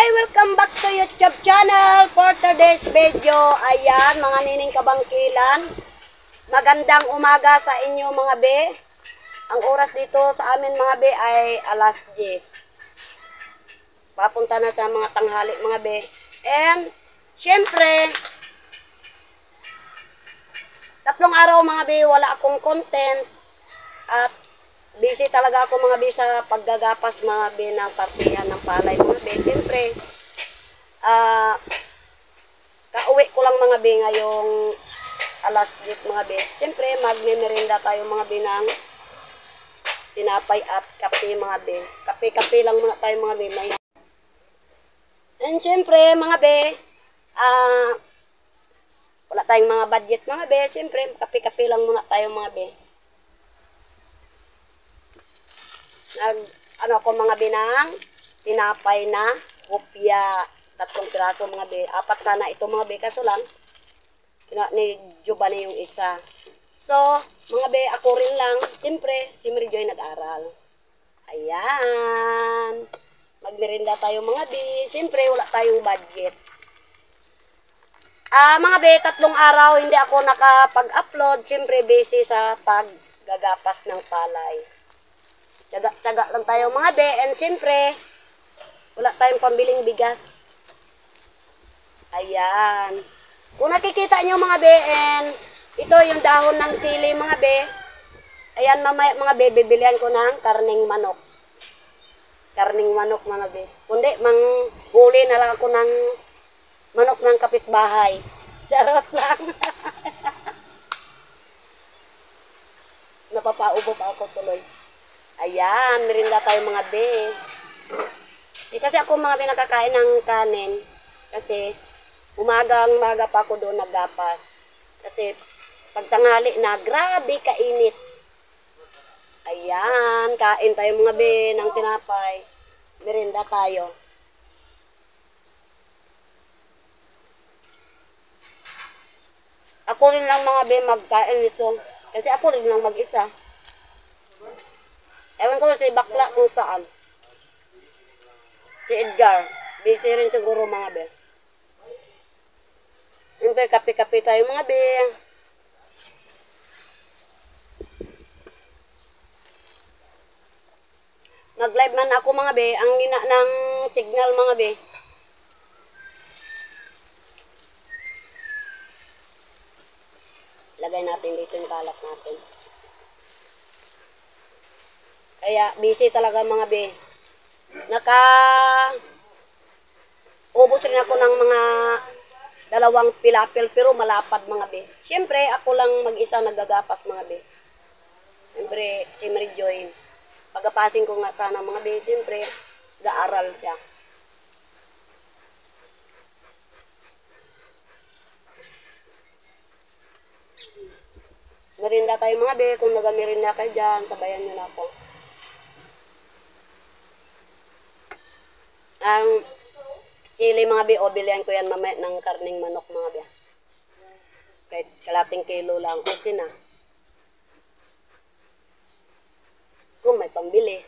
Hi! Welcome back to YouTube channel for today's video. Ayan, mga nining kabangkilan. Magandang umaga sa inyo mga be. Ang oras dito sa amin mga be ay alas 10. Papunta na sa mga tanghali mga be. And, syempre, tatlong araw mga be, wala akong content. At busy talaga ako mga be sa paggagapas mga be ng partihan ng palay mga be. Siyempre, kauwi ko lang mga be ngayong alas 10 mga be. Siyempre, magme-merenda tayo mga be ng tinapay at kape mga be. Kape-kape lang muna tayo mga be. And siyempre mga be, wala tayong mga budget mga be. Siyempre, kape-kape lang muna tayo mga be. Ako mga binang tinapay na kopya, 3 piraso mga be. 4 sana ito mga be, kaso lang ni Giovanni yung isa. So mga be, ako rin lang, siyempre si Mary Joy nag-aral. Ayan, magmerinda tayo mga be. Siyempre wala tayong budget. Mga be, 3 araw hindi ako nakapag-upload. Siyempre busy sa paggagapas ng palay. Tsaga lang tayo mga be. And siyempre, wala tayong pambiling bigas. Ayan. Kung nakikita nyo mga be, and ito yung dahon ng sili mga be. Ayan mamaya mga be, bibilihan ko ng karning manok. Karning manok mga be. Kundi, manghuli na lang ako ng manok ng kapitbahay. Charot lang. Napapaubo pa ako tuloy. Ayan, merinda tayo mga be. Kasi ako mga be nakakain ng kanin. Kasi umaga pa ako doon naggapas. Kasi pagtanghali na, grabe kainit. Ayan, kain tayo mga be ng tinapay. Merinda tayo. Ako rin lang mga be magkain ito. Kasi ako rin lang mag-isa. Ewan ko si bakla kung saan. Si Edgar. Busy rin siguro mga be. Siyempre, kape-kape tayo mga be. Mag-live man ako mga be. Ang nina ng signal mga be. Lagay natin dito yung kalat natin. Kaya busy talaga mga be. Ubos rin ako ng mga 2 pilapil pero malapad mga be. Siyempre ako lang mag-isa naggagapas mga be. Siyempre si Mary Joy. Pagapasin ko nga sana mga be. Siyempre gaaral siya. Merinda tayo mga be. Kung nagamerinda kayo dyan, sabayan nyo na ako. Ang sili mga be, o bilihan ko yan mamaya ng karning manok mga be. Kahit kalating kilo lang, okay na. Kung may pambili.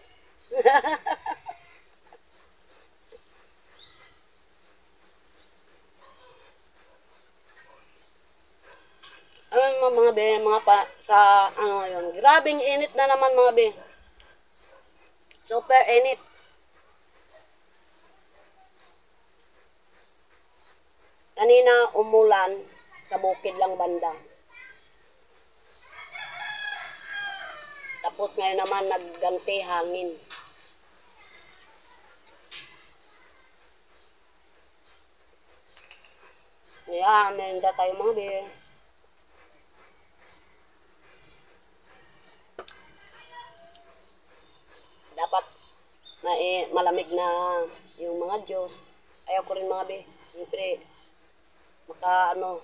Ano mga be, sa ano yun, grabing init na naman mga be. Super init. Kanina umulan sa bukid lang banda. Tapos ngayon naman nagganti hangin. Ayan, merinda tayo mga be. Dapat malamig na yung mga Diyos. Ayaw ko rin mga be. Siyempre,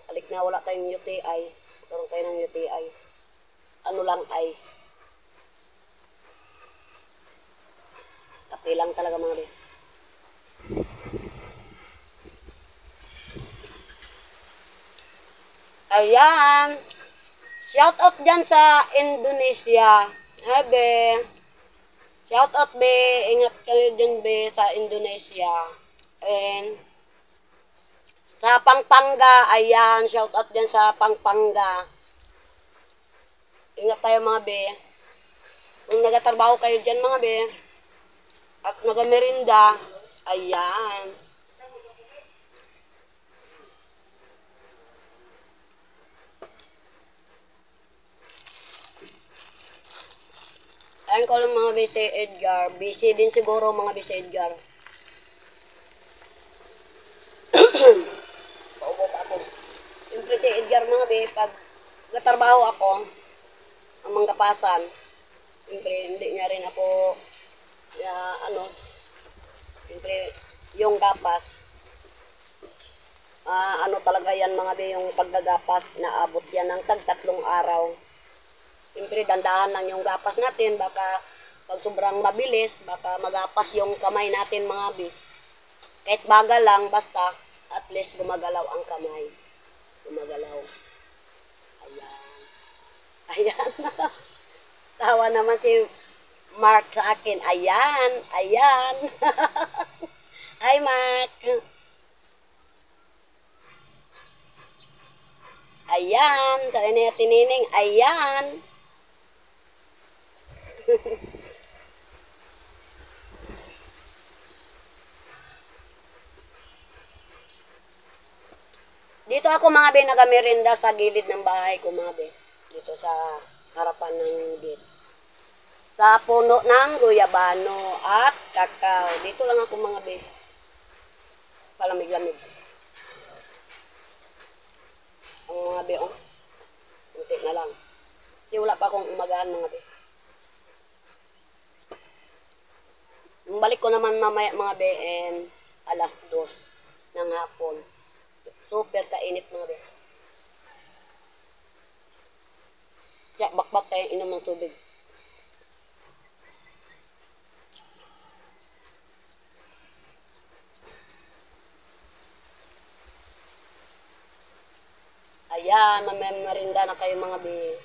halik na wala tayong UTI. Karoon tayo ng UTI. Ano lang, ice. Kape lang talaga mga be. Ayan. Shout out dyan sa Indonesia. Be. Shout out be. Ingat kayo dyan be sa Indonesia. And sa Pampanga, ayan, shout out din sa Pampanga. Ingat tayo mga be. Kung nagatrabaho kayo dyan mga be, at nagamerinda, ayan. Ayan ko lang mga be si Edgar. Busy din siguro mga be si Edgar. Paubot ako. Siyempre si Edgar mga be, pag nagatrabaho ako, ang manggapasan, siyempre hindi niya rin ako, siyempre yung gapas, ano talaga yan mga be, yung paggagapas, naabot yan ng tag-3 araw. Siyempre dandahan lang yung gapas natin, baka pag sobrang mabilis, baka magapas yung kamay natin mga be. Kahit bagal lang, basta at least gumagalaw ang kamay. Gumagalaw. Ayan. Ayan. Tawa naman si Mark sa akin. Ayan. Ayan. Hi, Mark. Ayan. Kaya niya tinining. Ayan. Dito ako mga be nagamerinda sa gilid ng bahay ko mga be. Dito sa harapan ng gate. Sa puno ng guyabano at kakao. Dito lang ako mga be. Palamig-lamig. Ang mga be, oh. Kunti na lang. Kasi wala pa akong umagaan mga be. Balik ko naman mamaya mga be and 2:00 ng hapon. Super kainit mga be. Kaya bakbak tayo inom ng tubig. Ayan, mamemarinda na kayo mga be.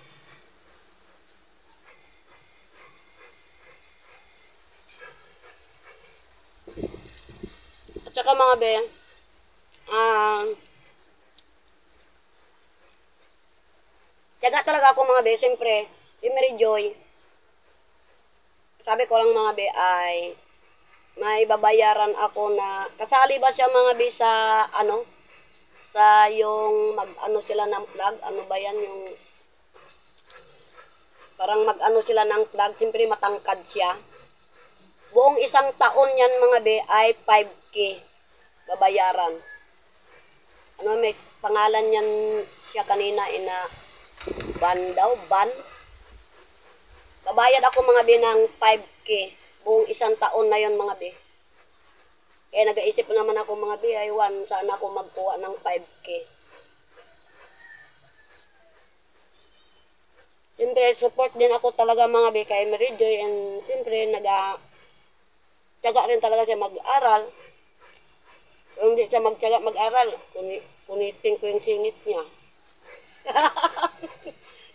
At saka mga be, tiyaga talaga ako mga be, siyempre, si Mary Joy, sabi ko lang mga be ay, may babayaran ako na, kasali ba siya mga be sa, sa yung mag-ano sila ng plug, ano ba yan, yung, parang mag-ano sila ng plug, siyempre matangkad siya. Buong 1 taon yan mga be ay 5K babayaran. May pangalan yan siya kanina ban daw, ban. Babayad ako mga be ng 5K. Buong 1 taon na yon mga be. Kaya nag-iisip naman ako mga be, aywan, saan ako magkuha ng 5K. Siyempre, support din ako talaga mga be kay Mary Joy and siyempre, tiyaga rin talaga siya mag-aral. Kung hindi siya magtiyaga mag-aral, punitin ko yung singit niya.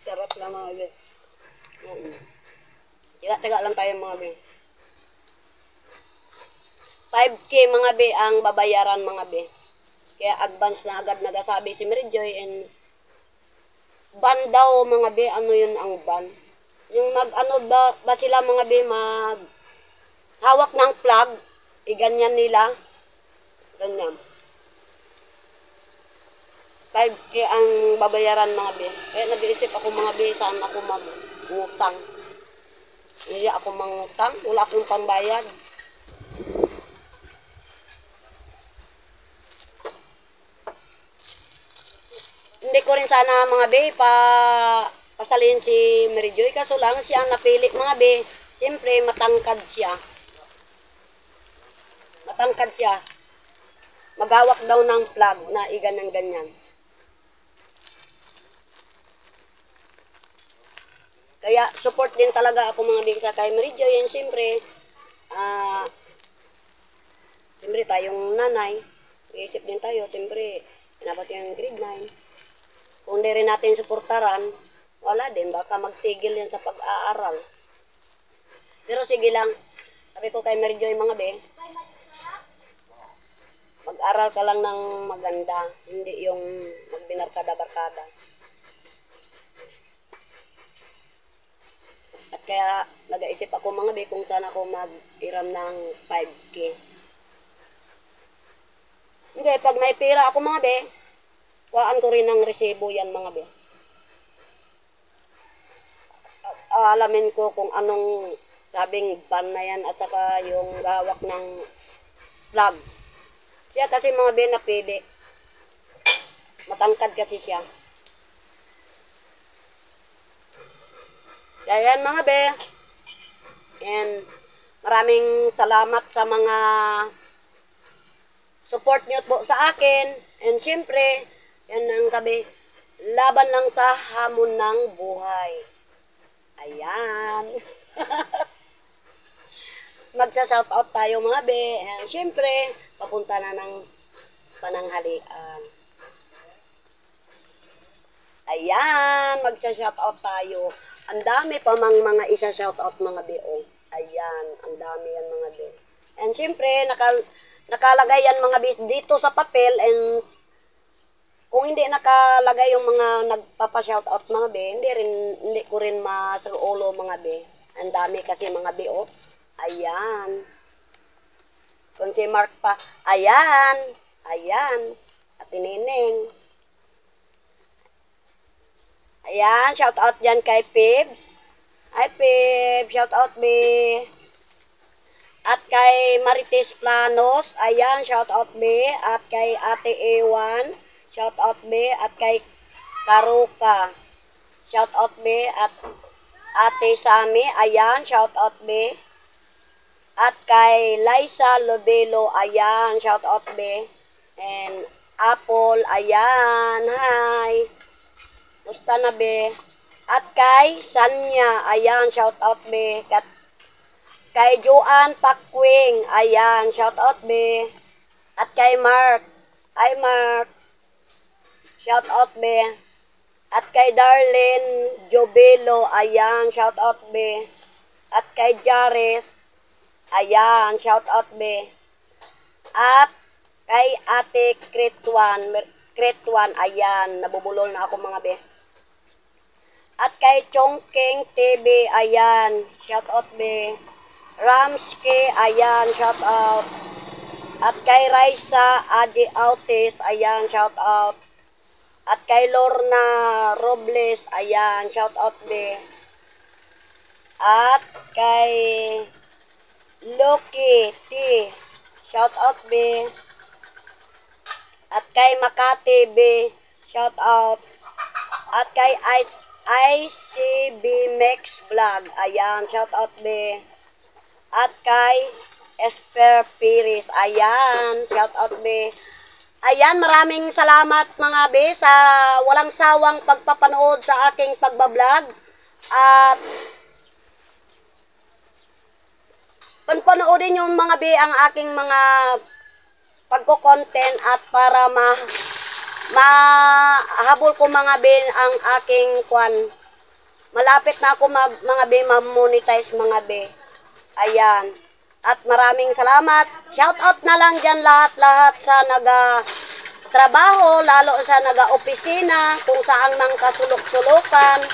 Sarap lang mga be. Tiyaga lang tayo mga be. 5K mga be ang babayaran mga be. Kaya advance na agad nagasabi si Mary Joy and ban daw mga be, ano yun ang ban? Yung ba sila mga be hawak ng plug, ganyan nila. Ganyan. 5K ang babayaran mga be. Kaya nag-iisip ako mga be, saan ako mag-ngutang. Hindi ako mangutang, wala akong pambayad. Hindi ko rin sana mga be, pasalin si Mary Joy, kaso lang siya ang napili mga be. Siyempre, matangkad siya. Matangkad siya. Magawak daw ng plug na ganyan. Kaya support din talaga ako mga bigsa kay Mary Joy. And siyempre, siyempre tayong nanay, iisip din tayo, siyempre, inabat yung grade 9. Kung di rin natin suportaran, wala din, baka magtigil yan sa pag-aaral. Pero sige lang, sabi ko kay Mary Joy mga be, Mag-aral ka lang ng maganda, hindi yung magbinarkada-barkada. At kaya nag-iisip ako mga be kung saan ako mag-iram ng 5K. Hindi, pag may pera ako mga be, kuhaan ko rin ng resibo yan mga be. Alamin ko kung anong sabing ban na yan at saka yung gawak ng flag. Siya kasi mga be napili. Matangkad kasi siya. Kaya yan mga be. And maraming salamat sa mga support niyo po sa akin. And syempre, yan ang tabi, laban lang sa hamon ng buhay. Ayan. Magsa-shoutout tayo mga be. And syempre, papunta na ng pananghalian. Ayan, magsa-shoutout tayo. Ang dami pa mga isa-shoutout mga be. Oh. Ayan, ang dami yan mga be. And syempre, nakalagay yan mga be dito sa papel. And kung hindi nakalagay yung mga nagpapa-shoutout mga be, hindi ko rin masuulo mga be. Ang dami kasi mga be. Oh. Ayan. Kung si Mark pa, ayan. Ayan. At Nining. Ayan, shout out dyan kay Pibs. Hi Pibs, shout out be. At kay Marites Planos, ayan, shout out be. At kay Ate Ewan, shout out be. At kay Karuka, shout out be. At Ate Sami, ayan, shout out be. At kay Liza Lobelo, ayan, shout out be. And Apple, ayan, hi. Musta na be? At kay Sanya, ayan, shout out be. At kay Joanne Pakwing, ayan, shout out be. At kay Mark, ay Mark, shout out be. At kay Darlene Jobelo, ayan, shout out be. At kay Jares, ayan, shout out be. At kay Ate Kretwan, ayan, nabubulol na ako mga be. At kay Chongking TV, ayan, shout out be. Ramski, ayan, shout out. At kay Raisa Adi Autis, ayan, shout out. At kay Lorna Robles, ayan, shout out be. At kay Loki T, shout out be. At kay Makati B, shout out. At kay ICB Max Vlog, ayan, shout out be. At kay Esper Piris, ayan, shout out be. Ayan, maraming salamat mga be sa walang sawang pagpapanood sa aking pagbablog. At panpanoodin yung mga be ang aking mga pagko-content at para mahabol ko mga be ang aking kwan. Malapit na ako mga be ma-monetize mga be. Ayan. At maraming salamat. Shout out na lang dyan lahat-lahat sa naga-trabaho, lalo sa naga-opisina, kung saan mang kasulok-sulukan.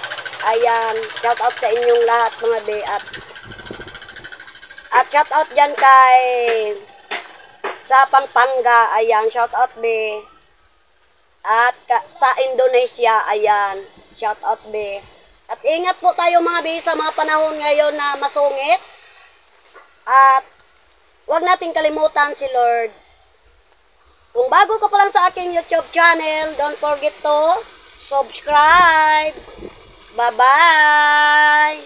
Ayan. Shout out sa inyong lahat mga be. At shout out dyan kay sa Pampanga, ayan, shout out be. At sa Indonesia, ayan, shout out be. At ingat po tayo mga be sa mga panahon ngayon na masungit. At huwag nating kalimutan si Lord. Kung bago ka pa lang sa aking YouTube channel, don't forget to subscribe. Bye-bye!